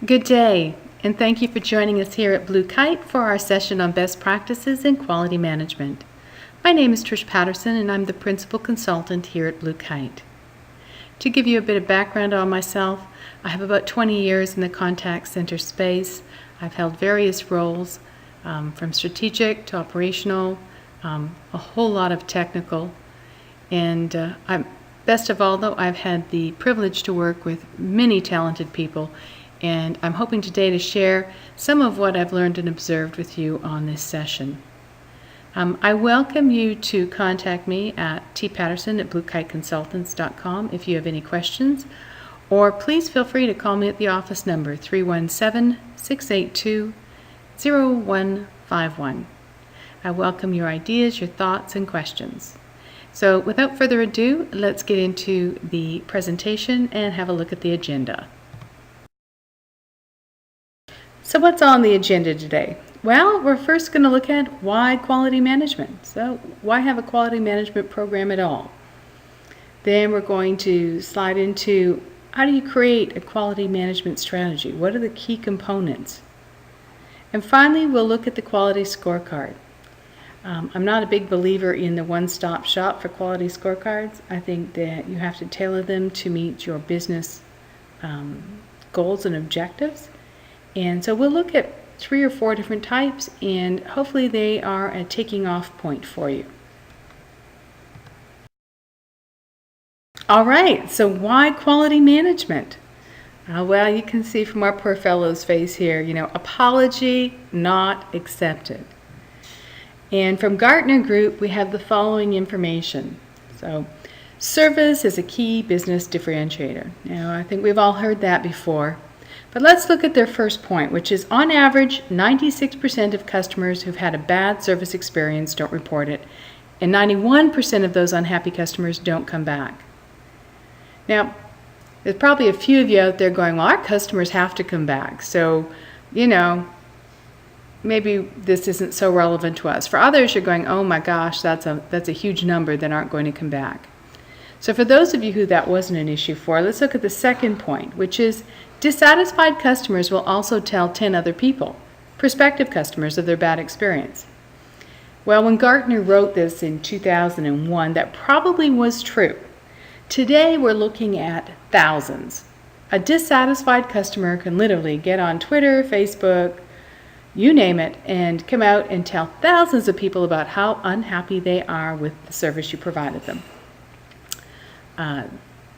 Good day, and thank you for joining us here at Blue Kite for our session on best practices in quality management. My name is Trish Patterson, and I'm the Principal Consultant here at Blue Kite. To give you a bit of background on myself, I have about 20 years in the contact center space. I've held various roles, from strategic to operational, a whole lot of technical, and best of all, though, I've had the privilege to work with many talented people, and I'm hoping today to share some of what I've learned and observed with you on this session. I welcome you to contact me at tpatterson@bluekiteconsultants.com if you have any questions, or please feel free to call me at the office number 317-682-0151. I welcome your ideas, your thoughts, and questions. So without further ado, let's get into the presentation and have a look at the agenda. So what's on the agenda today? Well, we're first going to look at why quality management. So why have a quality management program at all? Then we're going to slide into how do you create a quality management strategy? What are the key components? And finally, we'll look at the quality scorecard. I'm not a big believer in the one-stop shop for quality scorecards. I think that you have to tailor them to meet your business goals and objectives. And so we'll look at 3 or 4 different types, and hopefully they are a taking off point for you. All right, so why quality management? Well, you can see from our poor fellow's face here, apology not accepted. And from Gartner Group, we have the following information. So, service is a key business differentiator. I think we've all heard that before. But let's look at their first point, which is on average, 96% of customers who've had a bad service experience don't report it, and 91% of those unhappy customers don't come back. Now, there's probably a few of you out there going, well, our customers have to come back, so, maybe this isn't so relevant to us. For others, you're going, oh my gosh, that's a huge number that aren't going to come back. So for those of you who that wasn't an issue for, let's look at the second point, which is dissatisfied customers will also tell 10 other people, prospective customers, of their bad experience. Well, when Gartner wrote this in 2001, that probably was true. Today, we're looking at thousands. A dissatisfied customer can literally get on Twitter, Facebook, you name it, and come out and tell thousands of people about how unhappy they are with the service you provided them.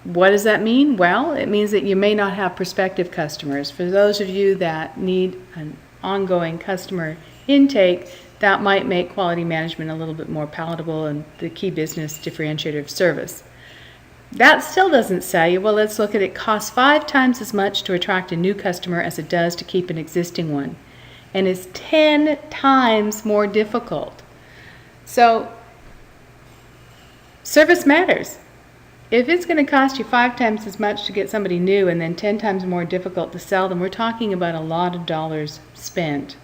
What does that mean? Well, it means that you may not have prospective customers. For those of you that need an ongoing customer intake, that might make quality management a little bit more palatable and the key business differentiator of service. That still doesn't say, well, let's look at it. Costs 5 times as much to attract a new customer as it does to keep an existing one, and is 10 times more difficult. So, service matters. If it's going to cost you 5 times as much to get somebody new and then 10 times more difficult to sell them, we're talking about a lot of dollars spent.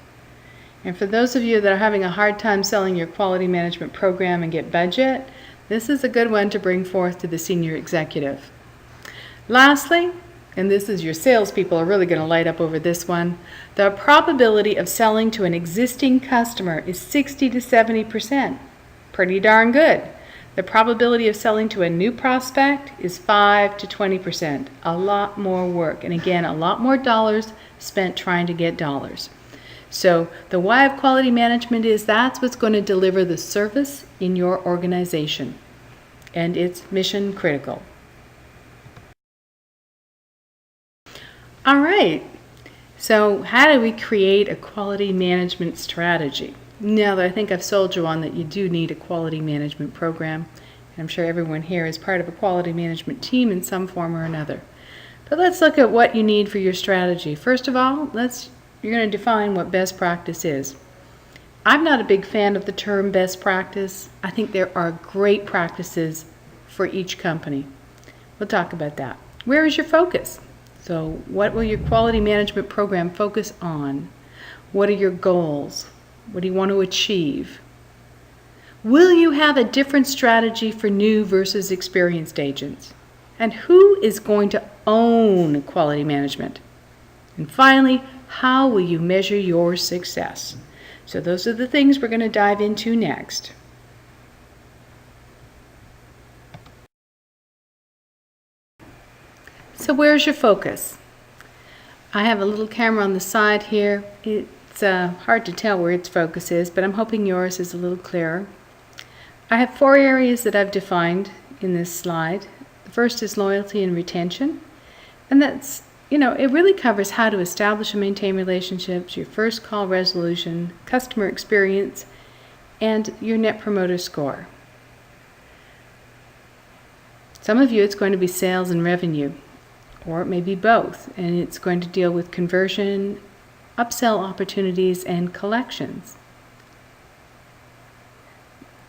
And for those of you that are having a hard time selling your quality management program and get budget, this is a good one to bring forth to the senior executive. Lastly, and this is your salespeople are really going to light up over this one, the probability of selling to an existing customer is 60 to 70%. Pretty darn good. The probability of selling to a new prospect is 5 to 20%. A lot more work, and again, a lot more dollars spent trying to get dollars. So the why of quality management is that's what's going to deliver the service in your organization, and it's mission critical. All right, so how do we create a quality management strategy? Now that I think I've sold you on that you do need a quality management program, and I'm sure everyone here is part of a quality management team in some form or another. But let's look at what you need for your strategy. First of all, you're going to define what best practice is. I'm not a big fan of the term best practice. I think there are great practices for each company. We'll talk about that. Where is your focus? So what will your quality management program focus on? What are your goals? What do you want to achieve? Will you have a different strategy for new versus experienced agents? And who is going to own quality management? And finally, how will you measure your success? So those are the things we're going to dive into next. So where's your focus? I have a little camera on the side here. It's hard to tell where its focus is, but I'm hoping yours is a little clearer. I have 4 areas that I've defined in this slide. The first is loyalty and retention, and that's, it really covers how to establish and maintain relationships, your first call resolution, customer experience, and your Net Promoter Score. Some of you, it's going to be sales and revenue, or it may be both, and it's going to deal with conversion, upsell opportunities, and collections.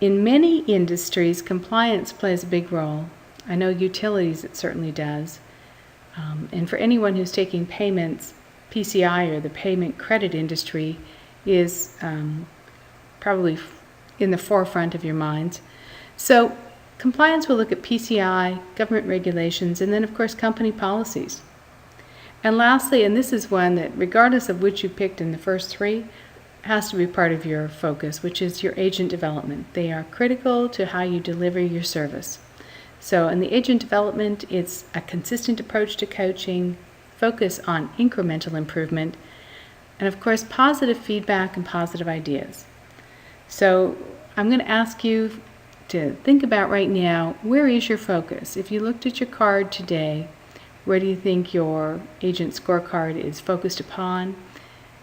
In many industries, compliance plays a big role. I know utilities, it certainly does. And for anyone who's taking payments, PCI, or the payment credit industry, is probably in the forefront of your minds. So compliance will look at PCI, government regulations, and then of course company policies. And lastly, and this is one that regardless of which you picked in the first 3, has to be part of your focus, which is your agent development. They are critical to how you deliver your service. So in the agent development, it's a consistent approach to coaching, focus on incremental improvement, and of course positive feedback and positive ideas. So I'm going to ask you to think about right now, where is your focus? If you looked at your card today, where do you think your agent scorecard is focused upon?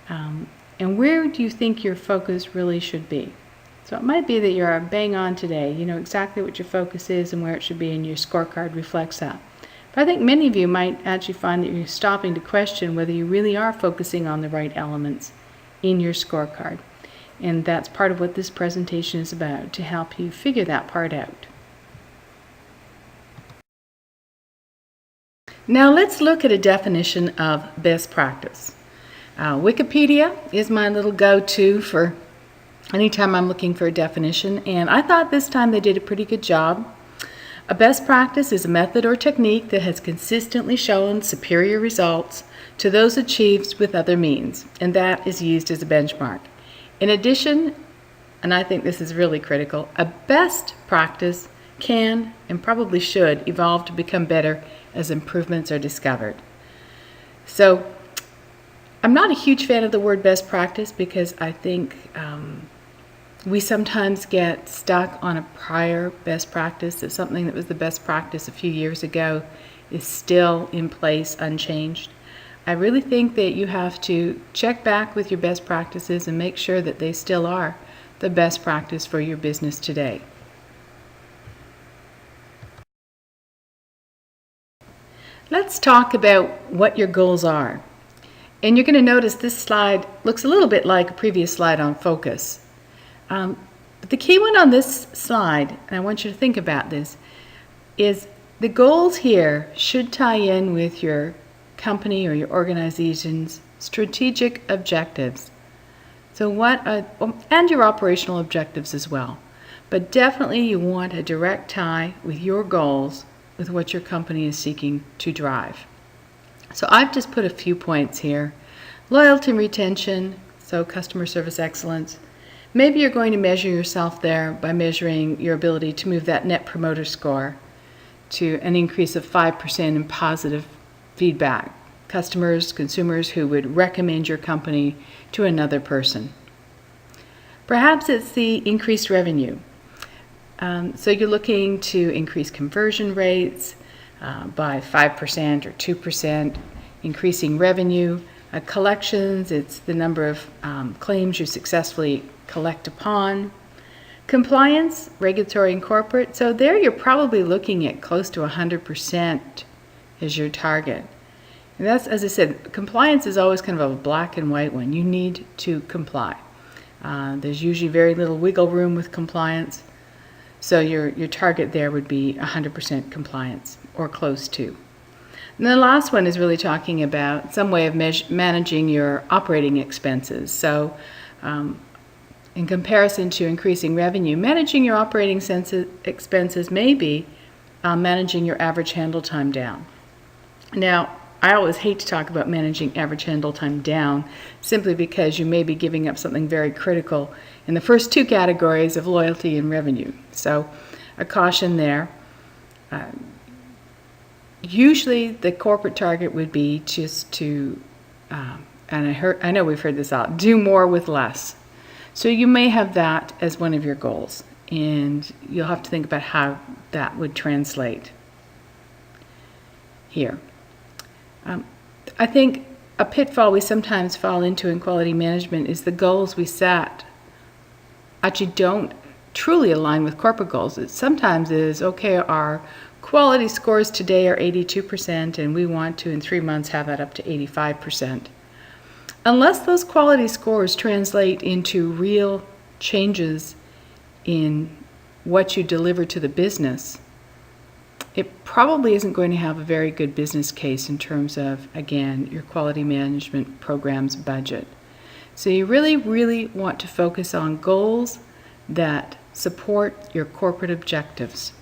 And where do you think your focus really should be? So it might be that you're bang on today. You know exactly what your focus is and where it should be, and your scorecard reflects that. But I think many of you might actually find that you're stopping to question whether you really are focusing on the right elements in your scorecard. And that's part of what this presentation is about, to help you figure that part out. Now let's look at a definition of best practice. Wikipedia is my little go-to for anytime I'm looking for a definition, and I thought this time they did a pretty good job. A best practice is a method or technique that has consistently shown superior results to those achieved with other means, and that is used as a benchmark. In addition, and I think this is really critical, a best practice can and probably should evolve to become better as improvements are discovered. So I'm not a huge fan of the word best practice because I think we sometimes get stuck on a prior best practice, that something that was the best practice a few years ago is still in place unchanged. I really think that you have to check back with your best practices and make sure that they still are the best practice for your business today. Let's talk about what your goals are. And you're going to notice this slide looks a little bit like a previous slide on focus. But the key one on this slide, and I want you to think about this, is the goals here should tie in with your company or your organization's strategic objectives. So and your operational objectives as well. But definitely you want a direct tie with your goals with what your company is seeking to drive. So I've just put a few points here. Loyalty and retention, so customer service excellence. Maybe you're going to measure yourself there by measuring your ability to move that Net Promoter Score to an increase of 5% in positive feedback. Customers, consumers who would recommend your company to another person. Perhaps it's the increased revenue. So you're looking to increase conversion rates by 5% or 2%, increasing revenue. Collections, it's the number of claims you successfully collect upon. Compliance, regulatory and corporate. So there you're probably looking at close to 100% as your target. And that's, as I said, compliance is always kind of a black and white one. You need to comply. There's usually very little wiggle room with compliance. So your target there would be 100% compliance or close to. And the last one is really talking about some way of managing your operating expenses. So in comparison to increasing revenue, managing your operating expenses may be managing your average handle time down. Now, I always hate to talk about managing average handle time down, simply because you may be giving up something very critical in the first two categories of loyalty and revenue. So a caution there. Usually the corporate target would be just to, and I know we've heard this out, do more with less. So you may have that as one of your goals, and you'll have to think about how that would translate here. I think a pitfall we sometimes fall into in quality management is the goals we set actually don't truly align with corporate goals. It sometimes is, okay, our quality scores today are 82%, and we want to, in 3 months, have that up to 85%. Unless those quality scores translate into real changes in what you deliver to the business, it probably isn't going to have a very good business case in terms of, again, your quality management program's budget. So you really, really want to focus on goals that support your corporate objectives.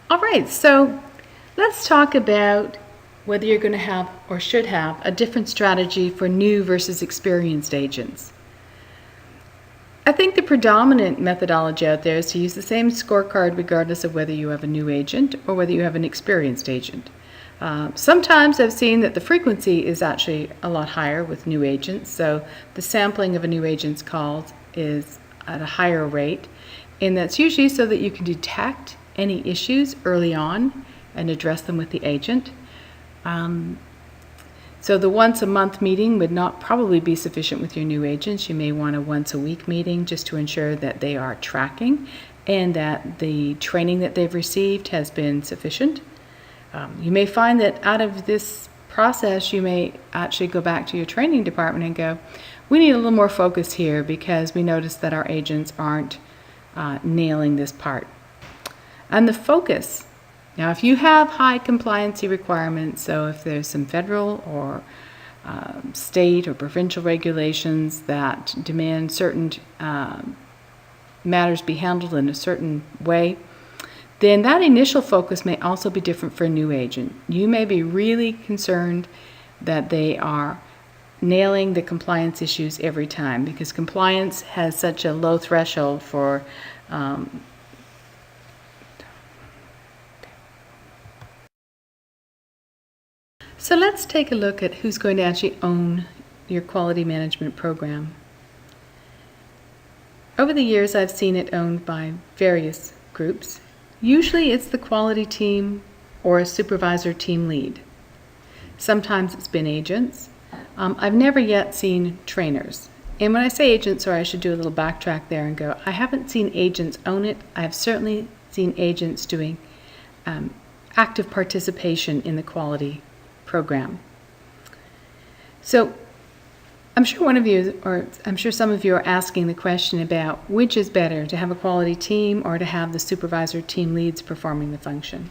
All right, so let's talk about whether you're going to have or should have a different strategy for new versus experienced agents. I think the predominant methodology out there is to use the same scorecard regardless of whether you have a new agent or whether you have an experienced agent. Sometimes I've seen that the frequency is actually a lot higher with new agents, so the sampling of a new agent's calls is at a higher rate, and that's usually so that you can detect any issues early on and address them with the agent. So the once a month meeting would not probably be sufficient with your new agents. You may want a once a week meeting just to ensure that they are tracking and that the training that they've received has been sufficient. You may find that out of this process, you may actually go back to your training department and go, we need a little more focus here because we noticed that our agents aren't nailing this part. And the focus. Now, if you have high compliancy requirements, so if there's some federal or state or provincial regulations that demand certain matters be handled in a certain way, then that initial focus may also be different for a new agent. You may be really concerned that they are nailing the compliance issues every time because compliance has such a low threshold for So let's take a look at who's going to actually own your quality management program. Over the years, I've seen it owned by various groups. Usually it's the quality team or a supervisor team lead. Sometimes it's been agents. I've never yet seen trainers. And when I say agents, or I should do a little backtrack there and go, I haven't seen agents own it. I've certainly seen agents doing active participation in the quality program. So I'm sure one of you, or I'm sure some of you are asking the question about which is better, to have a quality team or to have the supervisor team leads performing the function.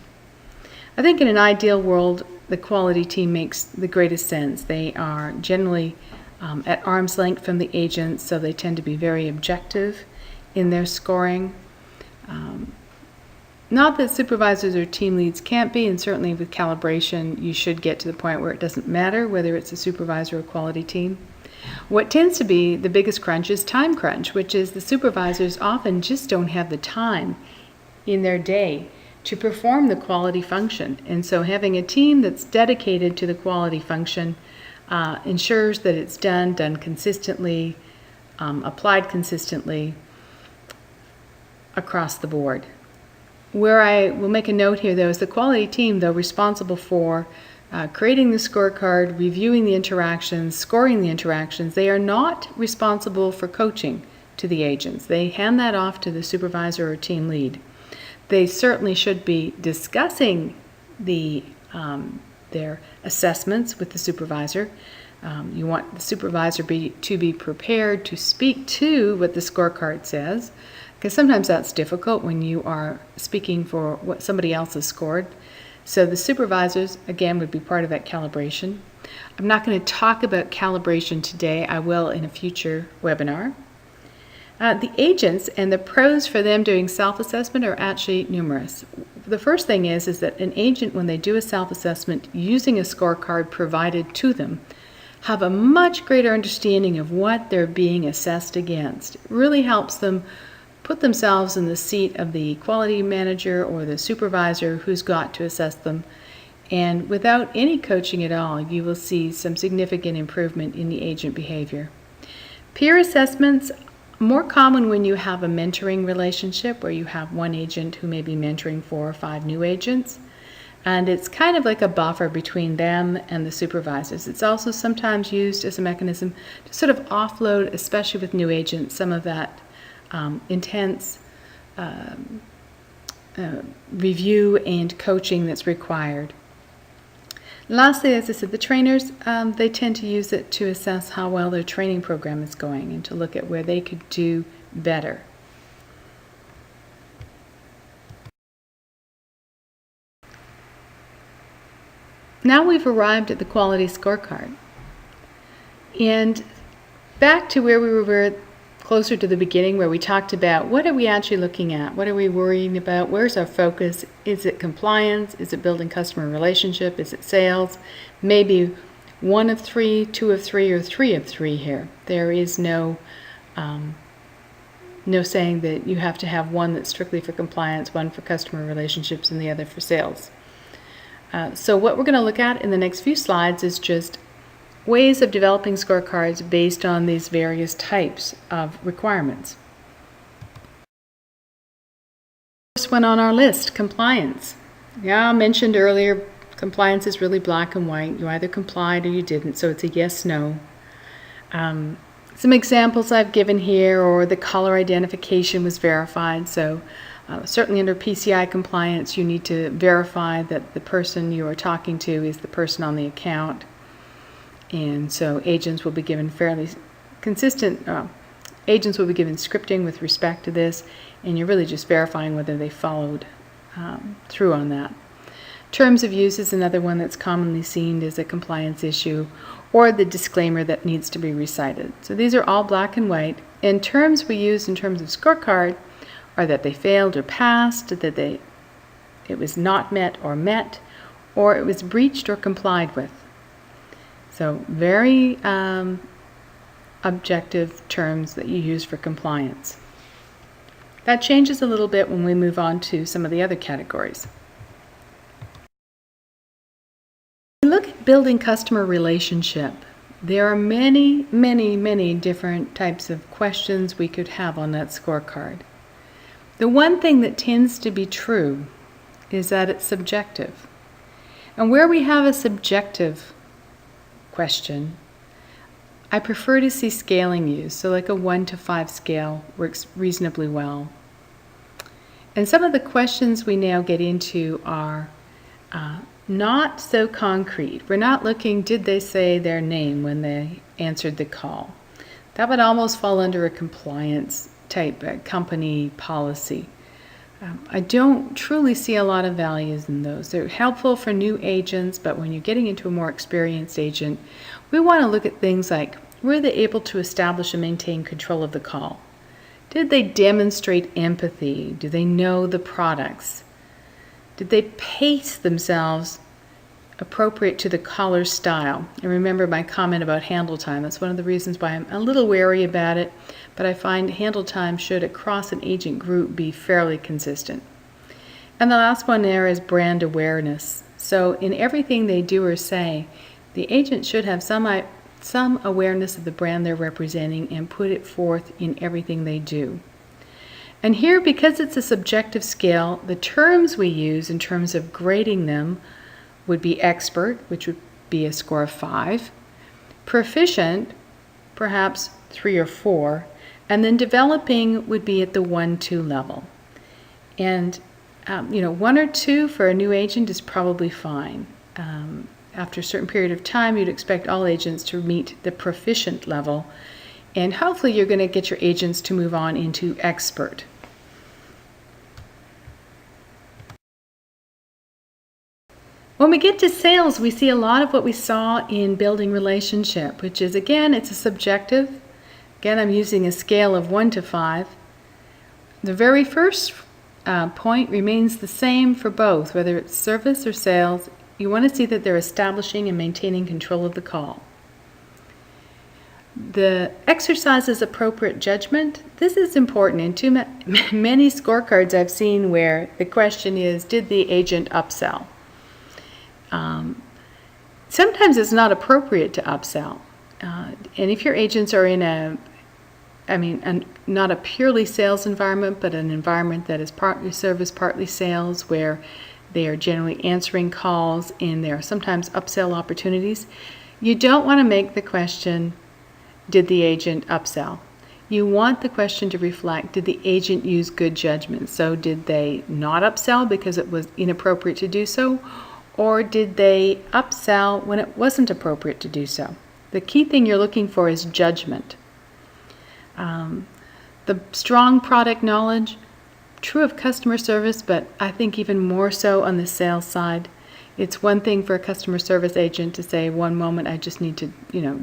I think in an ideal world, the quality team makes the greatest sense. They are generally at arm's length from the agents, so they tend to be very objective in their scoring. Not that supervisors or team leads can't be, and certainly with calibration, you should get to the point where it doesn't matter whether it's a supervisor or quality team. What tends to be the biggest crunch is time crunch, which is the supervisors often just don't have the time in their day to perform the quality function. And so having a team that's dedicated to the quality function ensures that it's done consistently, applied consistently across the board. Where I will make a note here, though, is the quality team, though responsible for creating the scorecard, reviewing the interactions, scoring the interactions, they are not responsible for coaching to the agents. They hand that off to the supervisor or team lead. They certainly should be discussing their assessments with the supervisor. You want the supervisor to be prepared to speak to what the scorecard says, because sometimes that's difficult when you are speaking for what somebody else has scored. So the supervisors, again, would be part of that calibration. I'm not going to talk about calibration today. I will in a future webinar. The agents and the pros for them doing self-assessment are actually numerous. The first thing is that an agent, when they do a self-assessment using a scorecard provided to them, have a much greater understanding of what they're being assessed against. It really helps them put themselves in the seat of the quality manager or the supervisor who's got to assess them. And without any coaching at all, you will see some significant improvement in the agent behavior. Peer assessments, more common when you have a mentoring relationship where you have one agent who may be mentoring 4 or 5 new agents. And it's kind of like a buffer between them and the supervisors. It's also sometimes used as a mechanism to sort of offload, especially with new agents, some of that intense review and coaching that's required. Lastly, as I said, the trainers, they tend to use it to assess how well their training program is going and to look at where they could do better. Now we've arrived at the quality scorecard. And back to where we were closer to the beginning, where we talked about what are we actually looking at? What are we worrying about? Where's our focus? Is it compliance? Is it building customer relationship? Is it sales? Maybe 1 of 3, 2 of 3, or 3 of 3 here. There is no saying that you have to have one that's strictly for compliance, one for customer relationships, and the other for sales. So what we're going to look at in the next few slides is just ways of developing scorecards based on these various types of requirements. First one on our list, compliance. Yeah, I mentioned earlier, compliance is really black and white. You either complied or you didn't, so it's a yes, no. Some examples I've given here, or the color identification was verified. So certainly under PCI compliance, you need to verify that the person you are talking to is the person on the account. And so agents will be given fairly consistent, agents will be given scripting with respect to this, and you're really just verifying whether they followed through on that. Terms of use is another one that's commonly seen as a compliance issue, or the disclaimer that needs to be recited. So these are all black and white. And terms we use in terms of scorecard are that they failed or passed, that it was not met, or it was breached or complied with. So very objective terms that you use for compliance. That changes a little bit when we move on to some of the other categories. When we look at building customer relationship, there are many, many, many different types of questions we could have on that scorecard. The one thing that tends to be true is that it's subjective. And where we have a subjective question, I prefer to see scaling used. So like a 1 to 5 scale works reasonably well. And some of the questions we now get into are not so concrete. We're not looking, did they say their name when they answered the call? That would almost fall under a compliance type company policy. I don't truly see a lot of values in those. They're helpful for new agents, but when you're getting into a more experienced agent, we want to look at things like, were they able to establish and maintain control of the call? Did they demonstrate empathy? Do they know the products? Did they pace themselves appropriate to the caller's style? And remember my comment about handle time. That's one of the reasons why I'm a little wary about it, but I find handle time should across an agent group be fairly consistent. And the last one there is brand awareness. So in everything they do or say, the agent should have some awareness of the brand they're representing and put it forth in everything they do. And here, because it's a subjective scale, the terms we use in terms of grading them would be expert, which would be a score of 5, proficient, perhaps 3 or 4, and then developing would be at the 1-2 level. And 1 or 2 for a new agent is probably fine. After a certain period of time, you'd expect all agents to meet the proficient level, and hopefully you're going to get your agents to move on into expert. When we get to sales, we see a lot of what we saw in building relationship, which is, again, it's a subjective Again, I'm using a scale of 1 to 5. The very first point remains the same for both, whether it's service or sales. You want to see that they're establishing and maintaining control of the call. The exercise is appropriate judgment. This is important. In too many scorecards I've seen where the question is, did the agent upsell? Sometimes it's not appropriate to upsell. And if your agents are in not a purely sales environment, but an environment that is partly service, partly sales, where they are generally answering calls and there are sometimes upsell opportunities, you don't want to make the question, did the agent upsell? You want the question to reflect, did the agent use good judgment? So did they not upsell because it was inappropriate to do so? Or did they upsell when it wasn't appropriate to do so? The key thing you're looking for is judgment. The strong product knowledge, true of customer service, but I think even more so on the sales side. It's one thing for a customer service agent to say, one moment I just need to,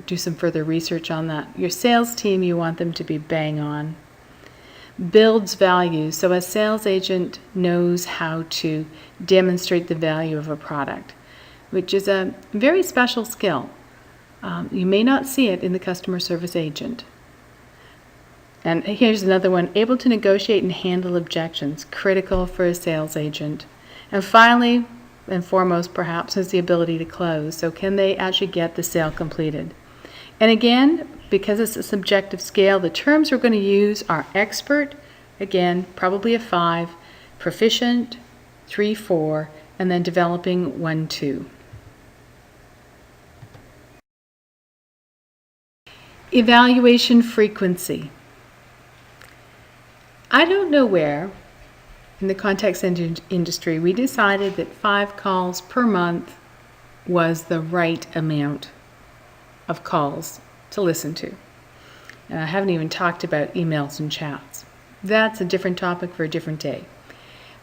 do some further research on that. Your sales team, you want them to be bang on. Builds value. So a sales agent knows how to demonstrate the value of a product, which is a very special skill. You may not see it in the customer service agent. And here's another one, able to negotiate and handle objections, critical for a sales agent. And finally, and foremost perhaps, is the ability to close. So can they actually get the sale completed? And again, because it's a subjective scale, the terms we're going to use are expert, again, probably a 5, proficient, 3, 4, and then developing 1, 2. Evaluation frequency. I don't know where in the contact center industry we decided that 5 calls per month was the right amount of calls to listen to. And I haven't even talked about emails and chats. That's a different topic for a different day.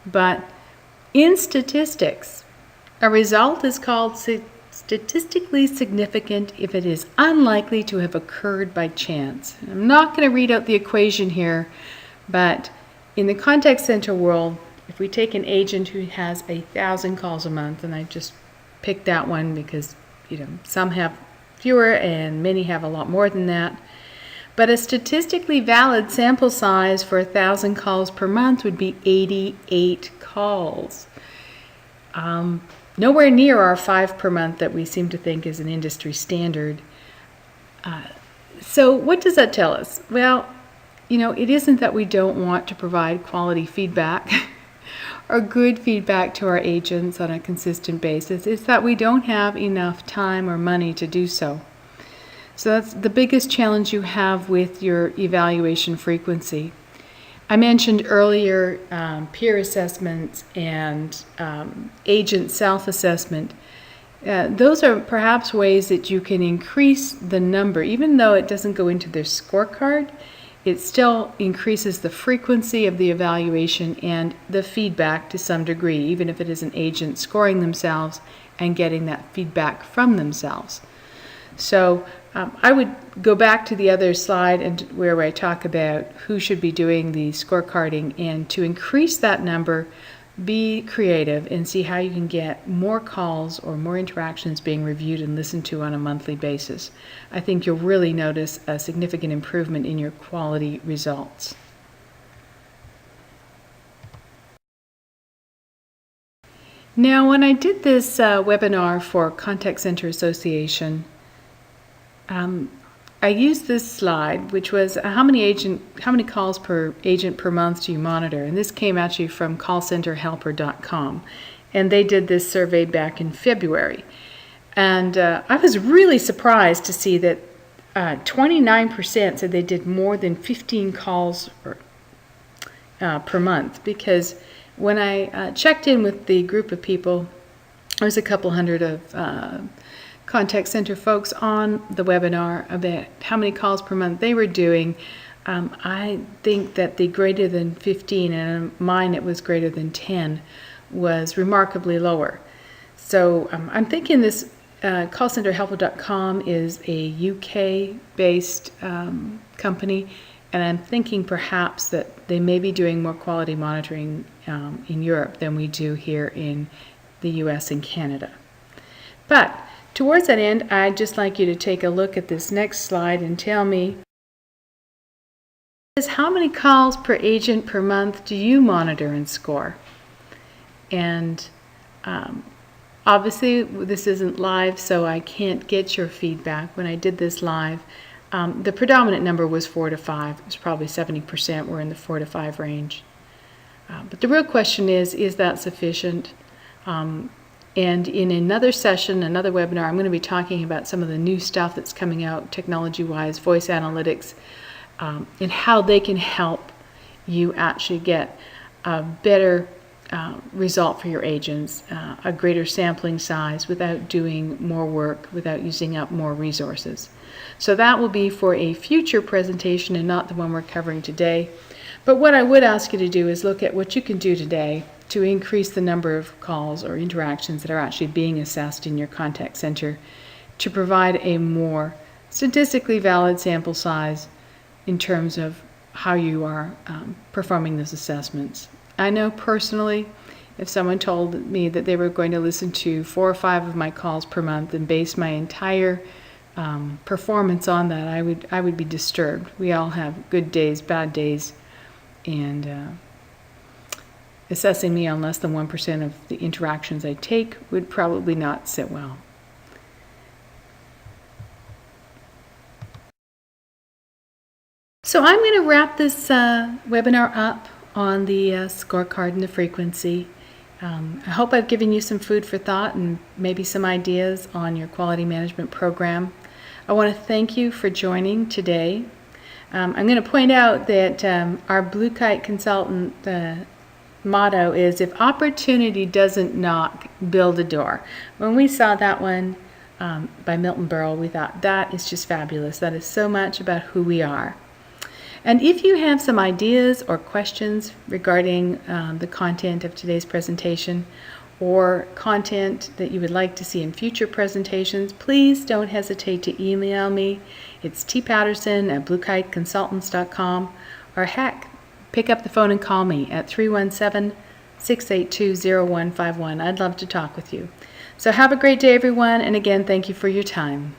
But in statistics, a result is called statistically significant if it is unlikely to have occurred by chance. I'm not going to read out the equation here, but in the contact center world, if we take an agent who has 1,000 calls a month, and I just picked that one because some have fewer and many have a lot more than that, but a statistically valid sample size for 1,000 calls per month would be 88 calls. Nowhere near our 5 per month that we seem to think is an industry standard. So what does that tell us? Well, it isn't that we don't want to provide quality feedback or good feedback to our agents on a consistent basis. It's that we don't have enough time or money to do so. So that's the biggest challenge you have with your evaluation frequency. I mentioned earlier peer assessments and agent self-assessment. Those are perhaps ways that you can increase the number, even though it doesn't go into their scorecard. It still increases the frequency of the evaluation and the feedback to some degree, even if it is an agent scoring themselves and getting that feedback from themselves. So I would go back to the other slide and where I talk about who should be doing the scorecarding, and to increase that number, be creative and see how you can get more calls or more interactions being reviewed and listened to on a monthly basis. I think you'll really notice a significant improvement in your quality results. Now, when I did this webinar for Contact Center Association, I used this slide, which was how many calls per agent per month do you monitor? And this came actually from callcenterhelper.com. And they did this survey back in February. And I was really surprised to see that 29% said they did more than 15 calls per month. Because when I checked in with the group of people, there was a couple hundred of contact center folks on the webinar about how many calls per month they were doing. I think that the greater than 15, and mine it was greater than 10, was remarkably lower. So I'm thinking this callcenterhelper.com is a UK-based company, and I'm thinking perhaps that they may be doing more quality monitoring in Europe than we do here in the US and Canada. But towards that end, I'd just like you to take a look at this next slide and tell me how many calls per agent per month do you monitor and score? And obviously this isn't live, so I can't get your feedback. When I did this live, the predominant number was 4 to 5. It was probably 70% were in the 4 to 5 range. But the real question is that sufficient? And in another session, another webinar, I'm going to be talking about some of the new stuff that's coming out technology-wise, voice analytics, and how they can help you actually get a better result for your agents, a greater sampling size without doing more work, without using up more resources. So that will be for a future presentation and not the one we're covering today. But what I would ask you to do is look at what you can do today to increase the number of calls or interactions that are actually being assessed in your contact center to provide a more statistically valid sample size in terms of how you are performing those assessments. I know personally, if someone told me that they were going to listen to 4 or 5 of my calls per month and base my entire performance on that, I would be disturbed. We all have good days, bad days, and assessing me on less than 1% of the interactions I take would probably not sit well. So I'm going to wrap this webinar up on the scorecard and the frequency. I hope I've given you some food for thought and maybe some ideas on your quality management program. I want to thank you for joining today. I'm going to point out that our Blue Kite Consultant motto is, if opportunity doesn't knock, build a door. When we saw that one by Milton Berle, we thought that is just fabulous. That is so much about who we are. And if you have some ideas or questions regarding the content of today's presentation or content that you would like to see in future presentations, please don't hesitate to email me. It's tpatterson@bluekiteconsultants.com, or heck, pick up the phone and call me at 317-682-0151. I'd love to talk with you. So have a great day, everyone, and again, thank you for your time.